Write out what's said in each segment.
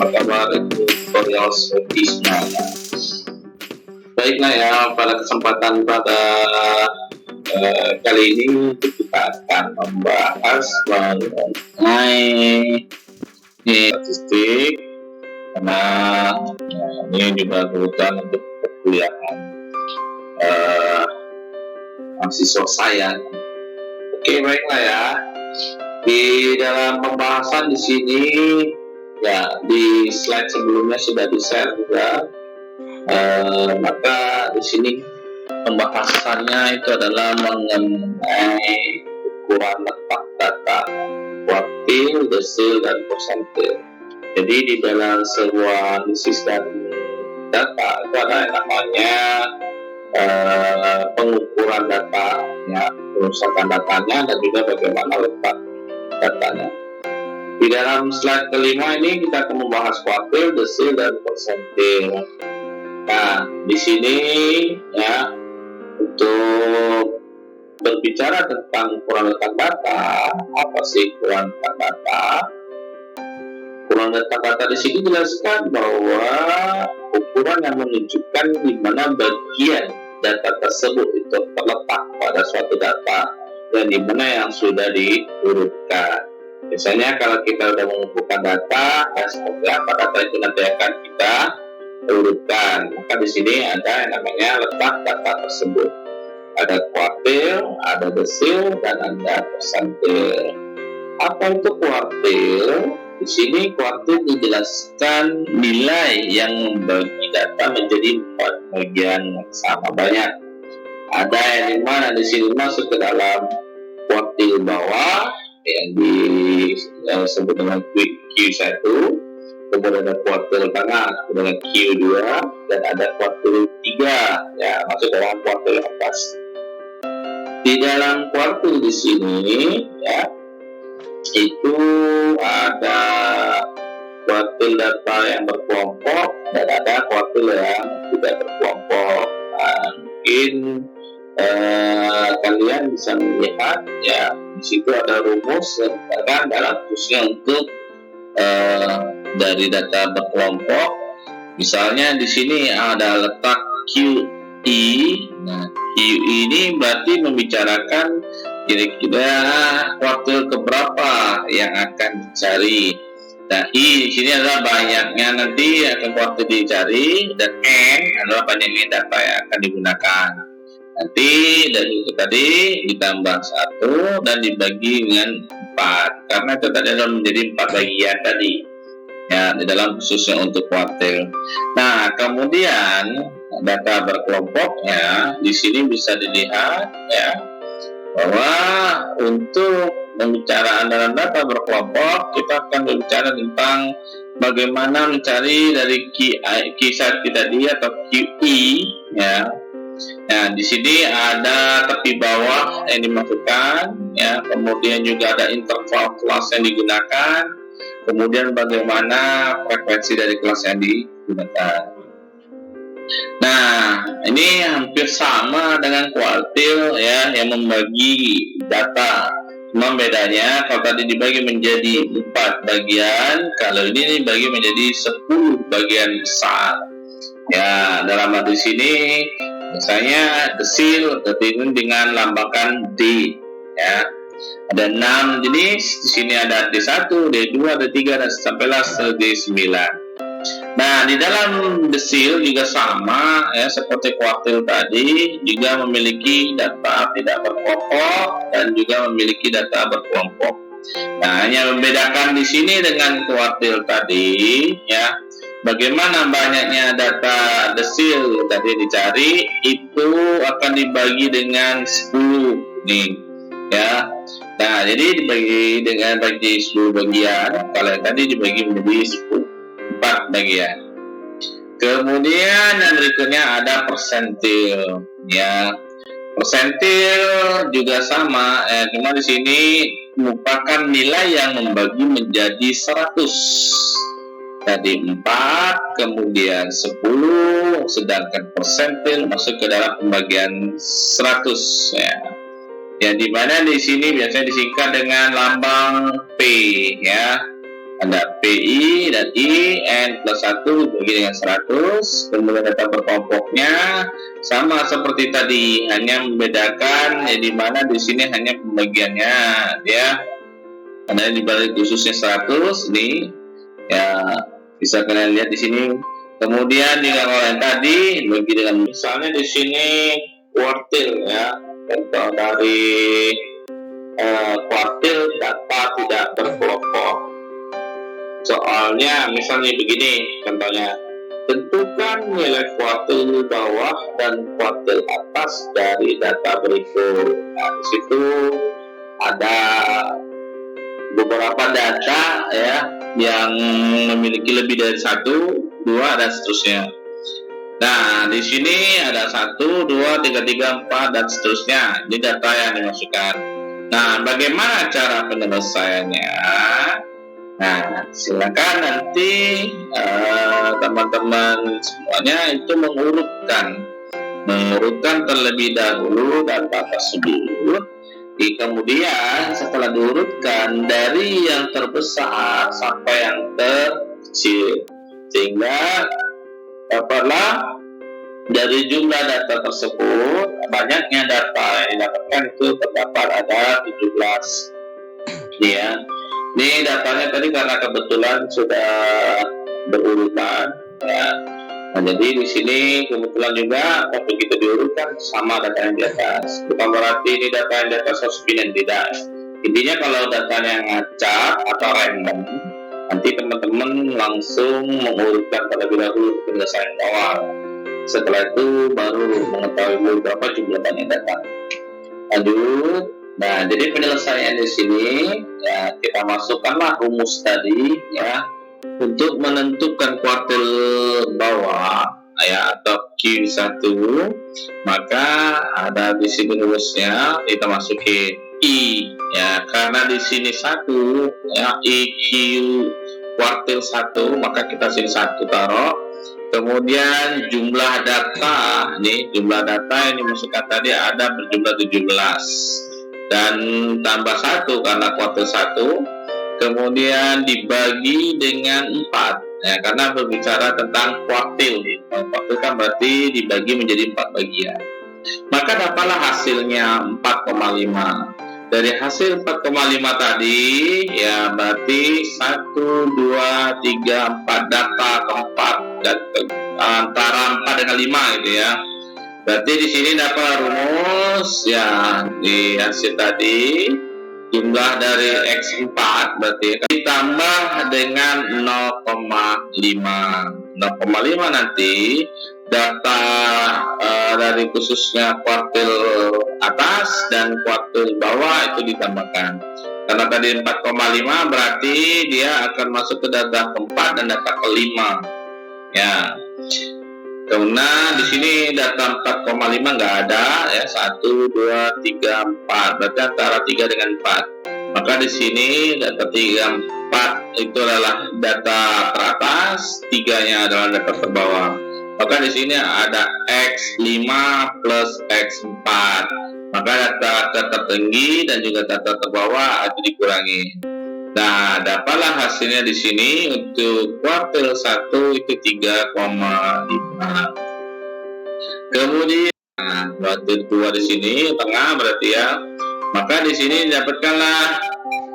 apa kabar tutorial Sofisma. Baiklah ya, pada kesempatan kali ini kita akan membahas mengenai statistik, karena ini juga kebutuhan untuk perkuliahan mahasiswa saya. Oke, baiklah ya. Di dalam pembahasan di sini, ya di slide sebelumnya sudah di-share juga. Maka di sini pembahasannya itu adalah mengenai ukuran letak data, kuartil, desil, dan persentil. Jadi di dalam sebuah analisis dan data itu ada yang namanya pengukuran data, ya, perusakan datanya, dan juga bagaimana letak datanya. Di dalam slide kelima ini kita akan membahas kuartil, desil, dan persentil. Nah, di sini ya, untuk berbicara tentang ukuran letak data, apa sih ukuran letak data? Ukuran letak data di sini jelaskan bahwa ukuran yang menunjukkan di mana bagian data tersebut itu terletak pada suatu data dan di mana yang sudah diurutkan. Biasanya kalau kita sudah mengumpulkan data, seperti apa data itu nanti akan kita urutkan. Maka di sini ada yang namanya letak data tersebut. Ada kuartil, ada desil, dan ada persentil. Apa itu kuartil? Di sini kuartil dijelaskan nilai yang membagi data menjadi 4 bagian yang sama banyak. Ada yang dimana di sini masuk ke dalam kuartil bawah yang disebut dengan Q1, kemudian ada kuartil tengah dengan Q2, dan ada kuartil 3 ya masuk dalam kuartil atas. Di dalam kuartil di sini ya itu ada kuartil data yang berkelompok dan ada kuartil yang tidak berkelompok. Nah, mungkin kalian bisa melihat ya di situ ada rumus yang dalam khususnya untuk dari data berkelompok. Misalnya di sini ada letak QI. Nah, QI ini berarti membicarakan kira-kira kuartil keberapa yang akan dicari. Nah, I di sini adalah banyaknya nanti akan kuartil dicari, dan N adalah banyaknya data yang akan digunakan. Nanti dari itu tadi ditambah 1 dan dibagi dengan 4, karena itu tadi adalah menjadi 4 bagian tadi ya di dalam khususnya untuk kuartil. Nah, kemudian data berkelompoknya di sini bisa dilihat ya bahwa untuk pembicaraan dalam data berkelompok kita akan berbicara tentang bagaimana mencari dari Q1 tadi atau QI ya. Nah, di sini ada tepi bawah yang dimasukkan ya, kemudian juga ada interval kelas yang digunakan, kemudian bagaimana frekuensi dari kelas yang digunakan. Nah, ini hampir sama dengan kuartil ya yang membagi data. Cuma bedanya kalau tadi dibagi menjadi 4 bagian, kalau ini dibagi menjadi 10 bagian besar. Ya, dalam hal di sini misalnya desil ini dengan lambangkan D ya. Ada 6 jenis, di sini ada D1, D2, D3 dan sampailah D9. Nah, di dalam desil juga sama ya seperti kuartil tadi, juga memiliki data tidak berkelompok dan juga memiliki data berkelompok. Nah, hanya membedakan di sini dengan kuartil tadi ya, bagaimana banyaknya data desil tadi dicari itu akan dibagi dengan 10 nih ya. Nah, jadi dibagi dengan 10 bagian, kalau tadi dibagi menjadi 4 bagian. Kemudian yang berikutnya ada persentil ya. Persentil juga sama cuma di sini merupakan nilai yang membagi menjadi 100. Tadi 4, kemudian 10, sedangkan persentil masuk ke dalam pembagian 100 ya. Ya, di mana di sini biasanya disingkat dengan lambang P ya. ada PI dan I, N plus 1 dibagi dengan 100. Kemudian data berkelompoknya sama seperti tadi, hanya membedakan di mana di sini hanya pembagiannya dia ada dibalik khususnya 100 nih ya, bisa kalian lihat di sini. Kemudian dengan orang tadi bagi dengan misalnya di sini kuartil ya, contoh dari kuartil data tidak berkelompok. Soalnya misalnya begini contohnya, tentukan nilai kuartil bawah dan kuartil atas dari data berikut. Nah, di situ ada beberapa data ya yang memiliki lebih dari 1, 2 dan seterusnya. Nah, di sini ada 1, 2, 3, 4 dan seterusnya. Ini data yang dimasukkan. Nah, bagaimana cara penyelesaiannya? Nah, silakan nanti teman-teman semuanya itu mengurutkan terlebih dahulu data tersebut. Kemudian setelah diurutkan dari yang terbesar sampai yang terkecil, sehingga dapatlah dari jumlah data tersebut banyaknya data yang didapatkan itu terdapat ada 17 ya. Ini datanya tadi karena kebetulan sudah berurutan ya. Nah, jadi di sini kebetulan juga waktu kita diurutkan sama data yang di atas. Bukan berarti ini data yang di atas harus pindah, tidak. Intinya kalau datanya acak atau random, nanti teman-teman langsung mengurutkan terlebih dahulu penyelesaian awal. Setelah itu baru mengetahui berapa jumlah banyak data. Lanjut. Nah, jadi penyelesaian di sini ya, kita masukkanlah rumus tadi ya untuk menentukan kuartil bawah ya atau Q1, maka ada di sini rumusnya kita masukin I ya, karena di sini 1 ya, IQ kuartil 1, maka kita sini 1 taruh. Kemudian jumlah data, nih jumlah data yang dimasukkan tadi ada berjumlah 17 dan tambah 1 karena kuartil 1, kemudian dibagi dengan 4 ya, karena berbicara tentang kuartil. Kuartil kan berarti dibagi menjadi 4 bagian, maka dapatlah hasilnya 4,5. Dari hasil 4,5 tadi ya berarti 1, 2, 3, 4 data keempat dan antara 4 dengan 5 gitu ya. Berarti di sini dapat rumus ya di hasil tadi jumlah dari X4 berarti ditambah dengan 0,5 nanti data dari khususnya kuartil atas dan kuartil bawah itu ditambahkan. Karena tadi 4,5 berarti dia akan masuk ke data keempat dan data kelima ya. Karena di sini data 4,5 nggak ada ya, 1, 2, 3, 4 berarti antara 3 dengan 4. Maka di sini data 3, 4 itu adalah data teratas, 3-nya adalah data terbawah. Maka di sini ada X5 plus X4. Maka data tertinggi dan juga data terbawah itu dikurangi. Nah, dapatlah hasilnya di sini untuk kuartil 1 itu 3,5. Kemudian kuartil 2 di sini tengah berarti ya. Maka di sini dapatkanlah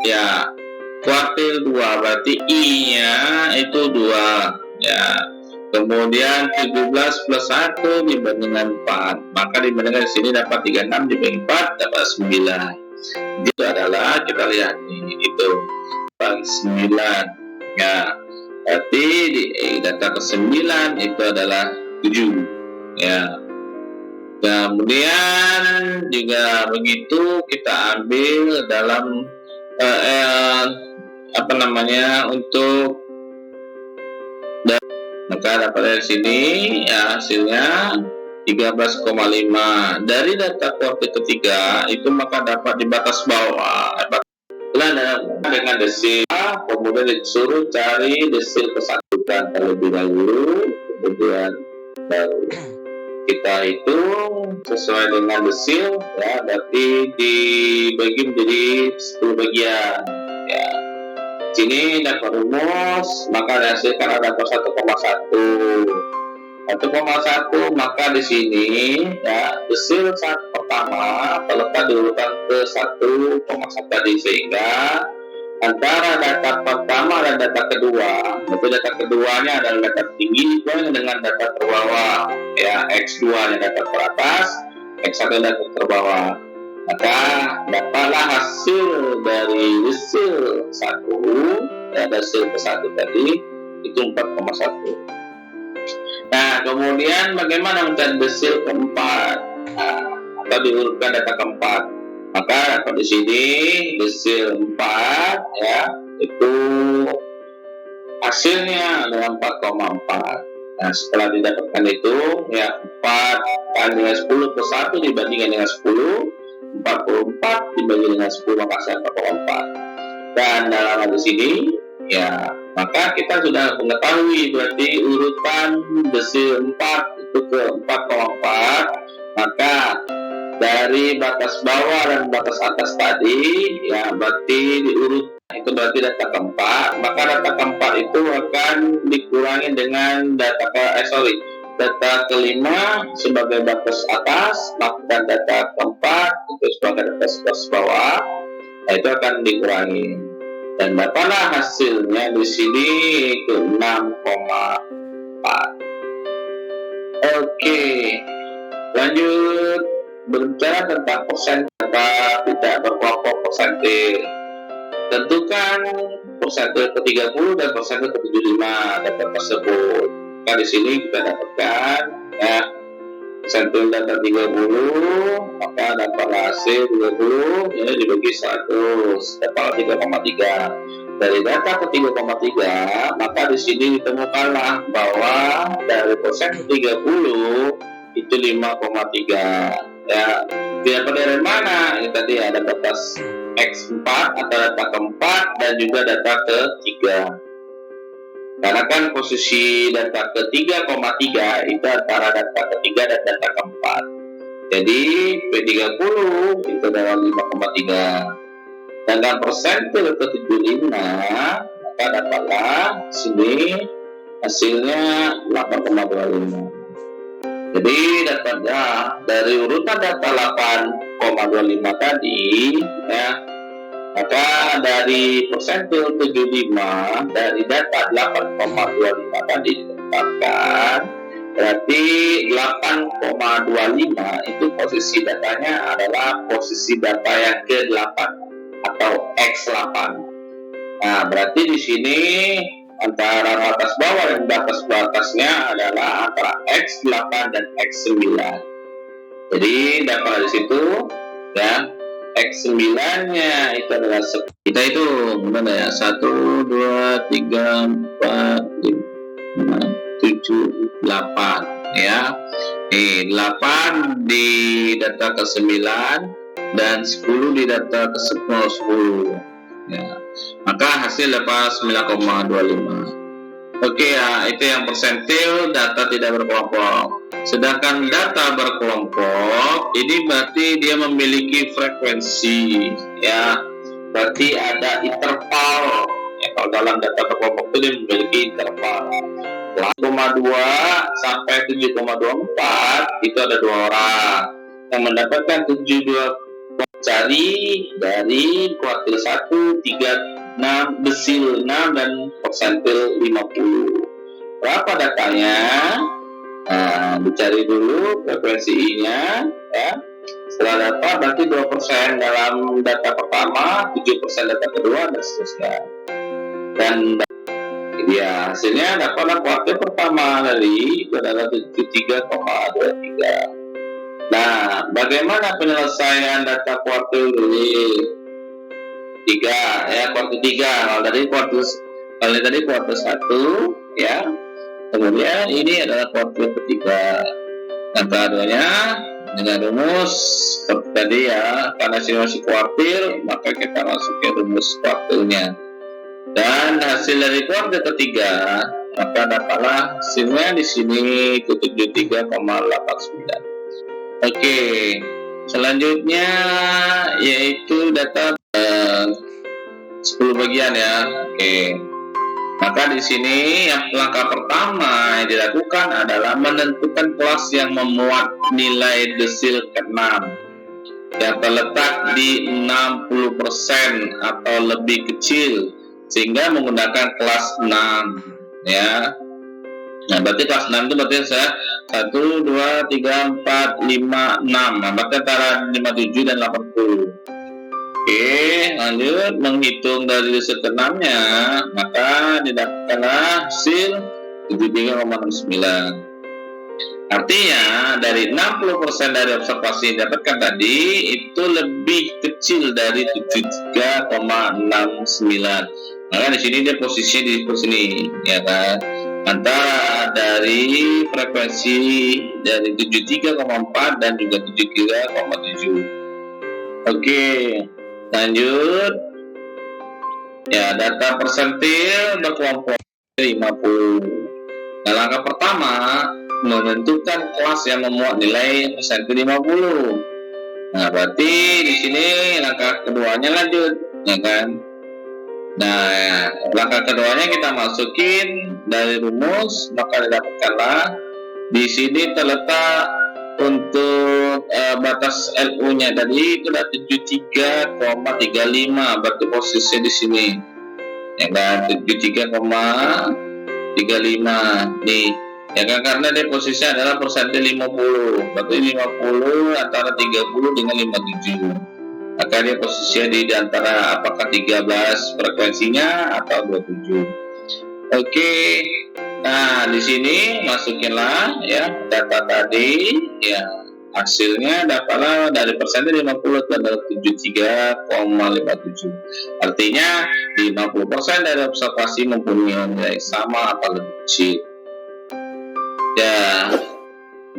ya kuartil 2 berarti I-nya itu 2 ya. Kemudian 17 plus 1 dibandingkan 4. Maka dibandingkan di sini dapat 36 dibanding 4 dapat 9. Itu adalah kita lihat nih itu 9 ya, berarti di data ke-9 itu adalah 7 ya. Kemudian juga begitu kita ambil dalam untuk maka dapat dari sini ya hasilnya 13,5 dari data kuartil ketiga itu, maka dapat di batas bawah dengan desil, kemudian disuruh cari desil kesatuan terlebih dahulu, kemudian baru kita hitung sesuai dengan desil ya, berarti dibagi menjadi 10 bagian ya. Sini dapat rumus, maka dihasilkan ada 1,1. 1,1, maka di sini ya desil saat pertama terletak di urutan ke 1,1 tadi, sehingga antara data pertama dan data kedua, itu data keduanya adalah data tinggi dikurangi dengan data terbawah, ya x2 nya data teratas, x1 data terbawah, maka dapatlah hasil dari desil 1, ya desil ke 1 tadi itu 4,1. Nah, kemudian bagaimana mencari desil keempat? Atau diurutkan data keempat. Maka dapat di sini desil 4, ya, itu hasilnya adalah 4,4. Nah, setelah didapatkan itu, ya 4 kali dengan 10 ke 1 dibandingkan dengan 10, 44 dibagi dengan 10 maka hasilnya 4,4. Dan dalam hal di sini, ya, maka kita sudah mengetahui berarti urutan desil 4 itu ke 4,4, maka dari batas bawah dan batas atas tadi, ya berarti diurut, itu berarti data keempat, maka data keempat itu akan dikurangi dengan data kelima sebagai batas atas, maka data keempat itu sebagai batas bawah, nah itu akan dikurangi dan dapatlah hasilnya di sini ke 6,4. Oke, lanjut berbicara tentang persen data tidak berkelompok persentil. Tentukan persentil ke-30 dan persentil ke-75 data tersebut. Nah, di sini kita dapatkan ya persentil data 30, maka dapat hasil 30 ini dibagi 100 dapat 3,3. Dari data ke-3,3 maka di sini ditemukanlah bahwa dari persen 30 itu 5,3. Ya, tidak dari mana? Ini tadi ada batas X4 atau data keempat dan juga data ke-3. Karena kan posisi data ke-3,3 itu antara data ke-3 dan data keempat. Jadi P30 itu adalah 5,3. Dan persentil ke-75 maka dapatlah sini hasilnya 8,25. Jadi dapatnya dari urutan data 8,25 tadi, ya, maka dari persentil 75 dari data 8,25 tadi ditetapkan, berarti 8,25 itu posisi datanya adalah posisi data yang ke-8 atau X8. Nah, berarti di sini antara batas bawah dan batas batasnya adalah antara X8 dan X9. Jadi dapat di situ ya X9-nya itu adalah kita itu mana ya 1 2 3 4 5 6 7 8 ya. 8 di data ke-9 dan 10 di data ke-10 ya. Maka hasil dapat 9,25. Oke ya, itu yang persentil data tidak berkelompok. Sedangkan data berkelompok ini berarti dia memiliki frekuensi ya. Berarti ada interval. Ya, kalau dalam data berkelompok itu dia memiliki interval. 8,2 sampai 7,24 itu ada 2 orang yang mendapatkan 72. Cari dari kuartil 1, 3, 6, desil 6 dan persentil 50. Berapa datanya? Nah, dicari dulu frekuensinya ya. Setelah dapat berarti 2% dalam data pertama, 7% data kedua dan seterusnya. Dan ya hasilnya dapatlah kuartil pertama dari adalah 73,23. Nah, bagaimana penyelesaian data kuartil ini? 3 ya, kuartil 3. Kalau tadi kuartil 1 ya. Kemudian ini adalah kuartil ketiga. Dan keduanya dengan rumus seperti tadi ya, karena ini masih kuartil, maka kita masukin rumus kuartilnya. Dan hasil dari kuartil ketiga, maka dapatlah hasilnya di sini 73,89. Oke, selanjutnya yaitu data 10 bagian ya. Oke. Maka di sini yang langkah pertama yang dilakukan adalah menentukan kelas yang memuat nilai desil ke-6 yang terletak di 60% atau lebih kecil, sehingga menggunakan kelas 6 ya. Nah, berarti kelas 6 itu berarti saya 1, 2, 3, 4, 5, 6. Nah, berarti antara 57 dan 80. Oke, lanjut menghitung dari desil ke-6 nya, maka didapatkanlah hasil 73,69. Artinya dari 60% dari observasi yang didapatkan tadi itu lebih kecil dari 73,69. Maka di sini dia posisinya di sini, ya kan? Antara dari frekuensi dari 73,4 dan juga 73,7. Oke, lanjut. Ya, data persentil berkelompok 50. Nah, langkah pertama menentukan kelas yang memuat nilai persentil 50. Nah, berarti di sini langkah keduanya lanjut, ya kan? Nah, langkah keduanya kita masukin dari rumus, maka didapatkanlah di sini terletak untuk batas LU-nya tadi itu ada 73,35, berarti posisinya di sini. Ya kan, 73,35 nih. Ya kan, karena dia posisinya adalah persentil 50. Berarti 50 antara 30 dengan 57. Maka dia posisinya di antara apakah 13 frekuensinya atau 27. Oke. Nah, di sini masukinlah ya data tadi, ya hasilnya dapatlah dari persentil 50 itu adalah 73,57. Artinya 50% dari observasi mempunyai nilai sama atau lebih kecil. Ya,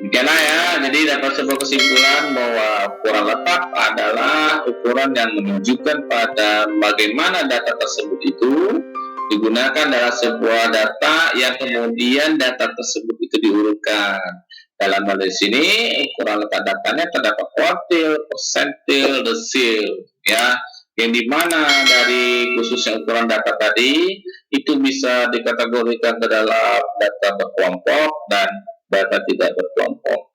demikianlah ya. Jadi dapat sebuah kesimpulan bahwa ukuran letak adalah ukuran yang menunjukkan pada bagaimana data tersebut itu digunakan dalam sebuah data yang kemudian data tersebut itu diurutkan. Dalam hal di sini ukuran letak datanya terdapat kuartil, persentil, desil, ya. Yang dimana dari khususnya ukuran data tadi itu bisa dikategorikan ke dalam data berkelompok dan data tidak berkelompok.